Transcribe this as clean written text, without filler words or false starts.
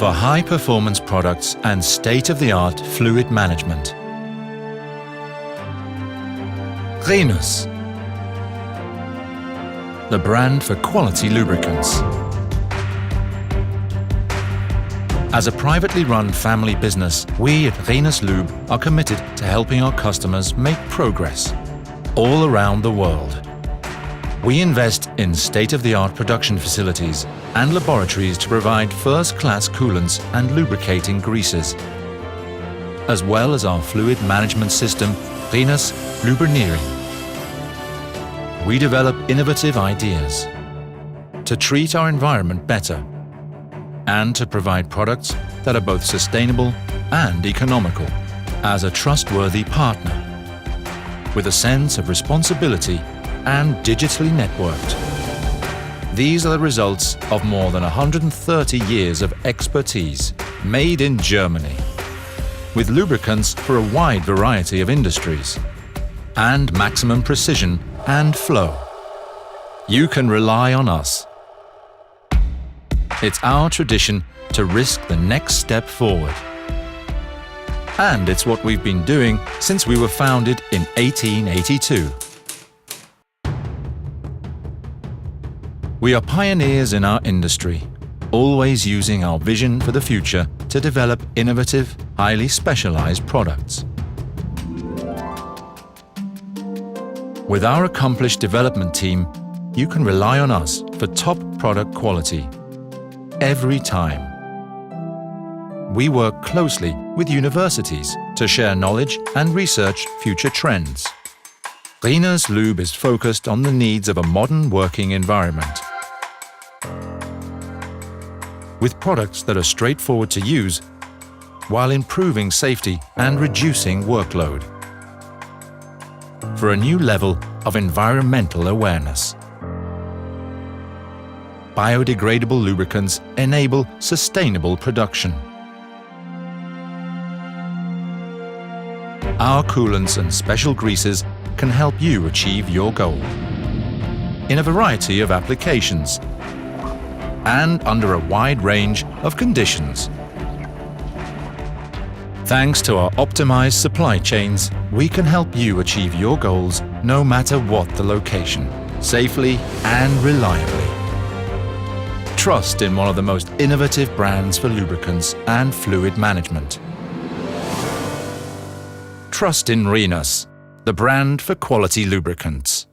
for high-performance products and state-of-the-art fluid management. Rhenus, the brand for quality lubricants. As a privately run family business, we at Rhenus Lub are committed to helping our customers make progress all around the world. We invest in state-of-the-art production facilities and laboratories to provide first-class coolants and lubricating greases, as well as our fluid management system, Rhenus Lubricants. We develop innovative ideas to treat our environment better and to provide products that are both sustainable and economical. As a trustworthy partner, with a sense of responsibility and digitally networked. These are the results of more than 130 years of expertise, made in Germany, with lubricants for a wide variety of industries, and maximum precision and flow. You can rely on us. It's our tradition to risk the next step forward. And it's what we've been doing since we were founded in 1882. We are pioneers in our industry, always using our vision for the future to develop innovative, highly specialized products. With our accomplished development team, you can rely on us for top product quality every time. We work closely with universities to share knowledge and research future trends. Rhenus Lub is focused on the needs of a modern working environment, with products that are straightforward to use while improving safety and reducing workload, for a new level of environmental awareness. Biodegradable lubricants enable sustainable production. Our coolants and special greases can help you achieve your goal in a variety of applications and under a wide range of conditions. Thanks to our optimized supply chains, we can help you achieve your goals no matter what the location, safely and reliably. Trust in one of the most innovative brands for lubricants and fluid management. Trust in Rhenus, the brand for quality lubricants.